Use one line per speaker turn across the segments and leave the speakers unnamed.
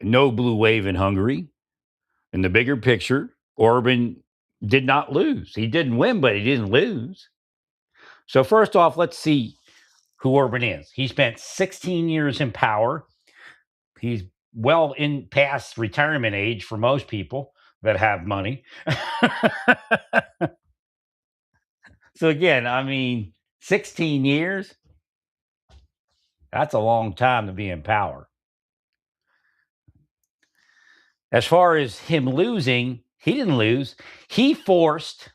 no blue wave in Hungary. In the bigger picture, Orban did not lose. He didn't win, but he didn't lose. So, first off, let's see who Orban is. He spent 16 years in power. He's well in past retirement age for most people that have money. So, again, I mean, 16 years, that's a long time to be in power. As far as him losing, he didn't lose. He forced,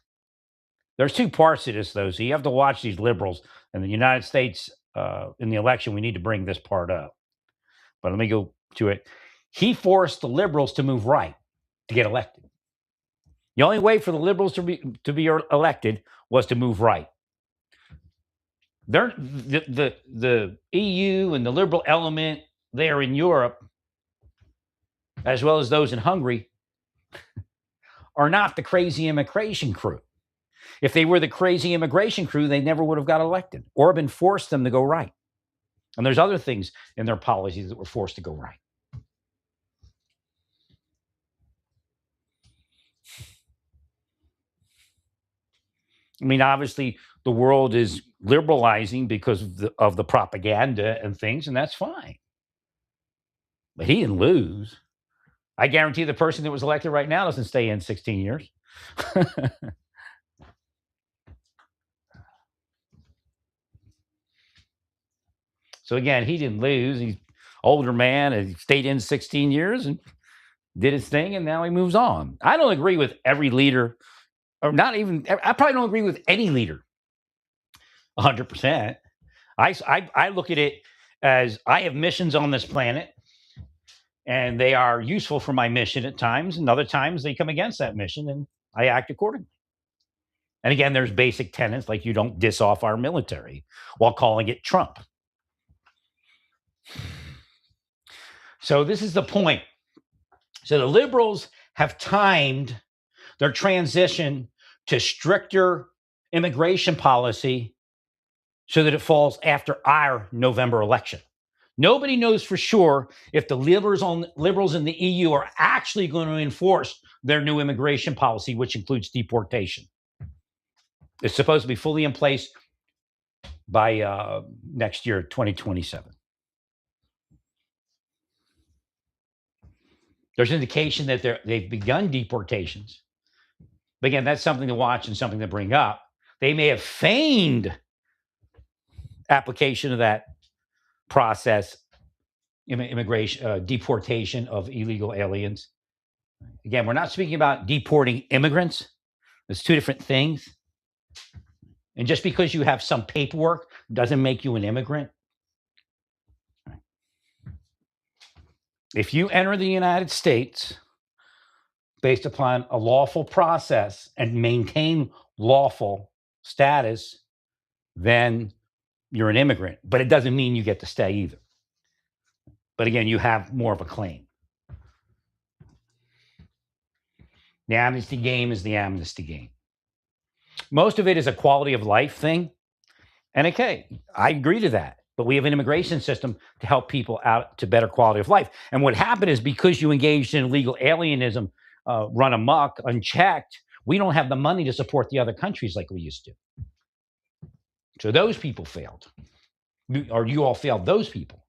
there's two parts to this, though. So you have to watch these liberals in the United States in the election. We need to bring this part up. But let me go to it. He forced the liberals to move right to get elected. The only way for the liberals to be elected was to move right. The EU and the liberal element there in Europe, as well as those in Hungary, are not the crazy immigration crew. If they were the crazy immigration crew, they never would have got elected. Orban forced them to go right. And there's other things in their policies that were forced to go right. I mean, obviously, the world is liberalizing because of the propaganda and things, and that's fine. But he didn't lose. I guarantee the person that was elected right now doesn't stay in 16 years. So again, he didn't lose. He's older man and he stayed in 16 years and did his thing, and now he moves on. I don't agree with every leader, or not even. I probably don't agree with any leader 100%. I look at it as I have missions on this planet, and they are useful for my mission at times, and other times they come against that mission, and I act accordingly. And again, there's basic tenets like you don't diss off our military while calling it Trump. So this is the point. So the liberals have timed their transition to stricter immigration policy so that it falls after our November election. Nobody knows for sure if the liberals in the EU are actually going to enforce their new immigration policy, which includes deportation. It's supposed to be fully in place by next year, 2027. There's indication that they've begun deportations. But again, that's something to watch and something to bring up. They may have feigned application of that process, immigration, deportation of illegal aliens. Again, we're not speaking about deporting immigrants. It's two different things. And just because you have some paperwork doesn't make you an immigrant. If you enter the United States based upon a lawful process and maintain lawful status, then you're an immigrant. But it doesn't mean you get to stay either. But again, you have more of a claim. The amnesty game is the amnesty game. Most of it is a quality of life thing. And okay, I agree to that. But we have an immigration system to help people out to better quality of life. And what happened is because you engaged in illegal alienism, run amok, unchecked, we don't have the money to support the other countries like we used to. So those people failed. Or you all failed those people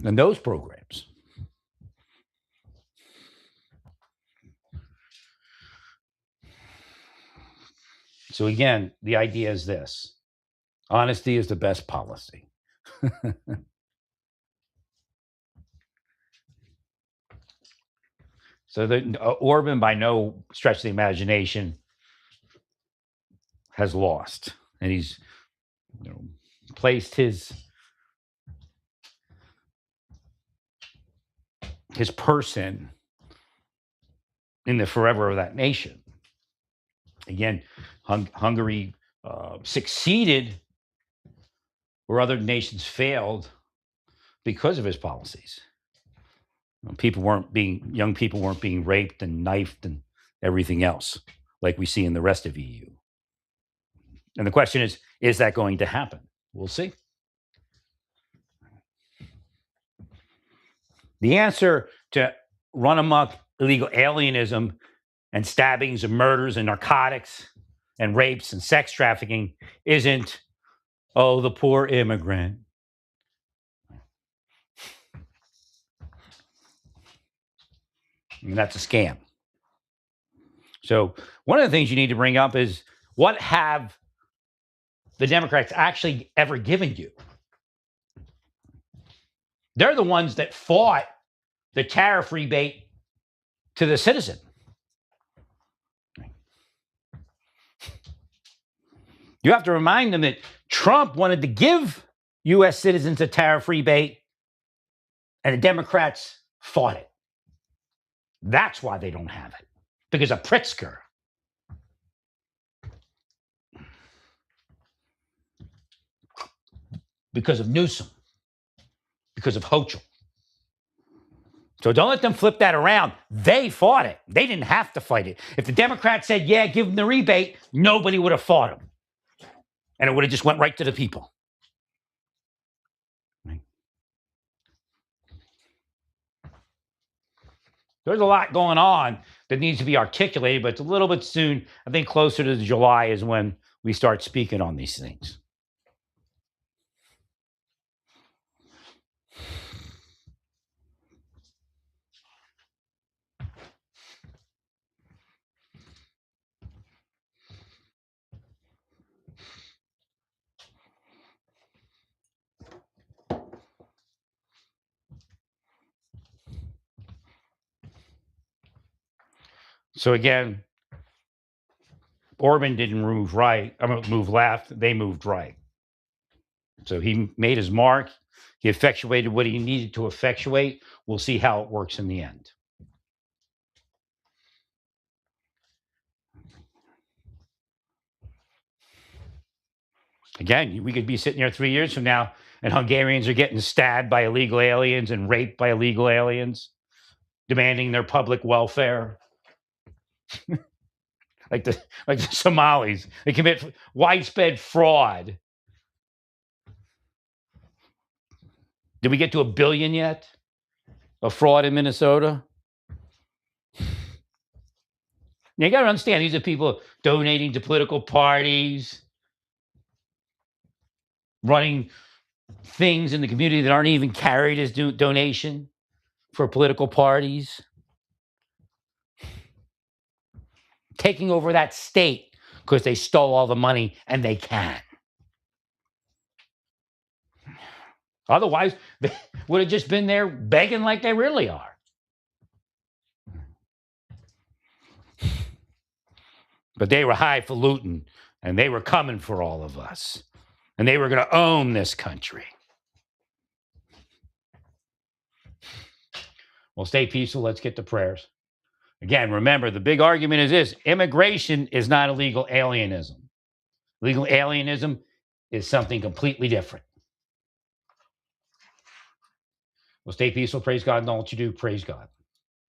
and those programs. So again, the idea is this. Honesty is the best policy. So Orban, by no stretch of the imagination, has lost, and he's placed his person in the forever of that nation. Again, Hungary succeeded where other nations failed because of his policies. Young people weren't being raped and knifed and everything else like we see in the rest of EU. And the question is that going to happen? We'll see. The answer to run amok illegal alienism and stabbings and murders and narcotics and rapes and sex trafficking isn't, oh, the poor immigrant. And that's a scam. So one of the things you need to bring up is, what have the Democrats actually ever given you? They're the ones that fought the tariff rebate to the citizen. You have to remind them that Trump wanted to give U.S. citizens a tariff rebate, and the Democrats fought it. That's why they don't have it, because of Pritzker. Because of Newsom. Because of Hochul. So don't let them flip that around. They fought it. They didn't have to fight it. If the Democrats said, yeah, give them the rebate, nobody would have fought them. And it would have just went right to the people. Right? There's a lot going on that needs to be articulated, but it's a little bit soon. I think closer to July is when we start speaking on these things. So again, Orban didn't move right. Move left. They moved right. So he made his mark. He effectuated what he needed to effectuate. We'll see how it works in the end. Again, we could be sitting here 3 years from now, and Hungarians are getting stabbed by illegal aliens and raped by illegal aliens, demanding their public welfare. like the Somalis, they commit widespread fraud. Did we get to 1 billion yet of fraud in Minnesota? You got to understand, these are people donating to political parties, running things in the community that aren't even carried as donation for political parties, taking over that state because they stole all the money and they can. Otherwise, they would have just been there begging like they really are. But they were highfalutin, and they were coming for all of us. And they were going to own this country. Well, stay peaceful. Let's get to prayers. Again, remember, the big argument is this: immigration is not illegal alienism. Legal alienism is something completely different. Well, stay peaceful. Praise God in all that you do. Praise God.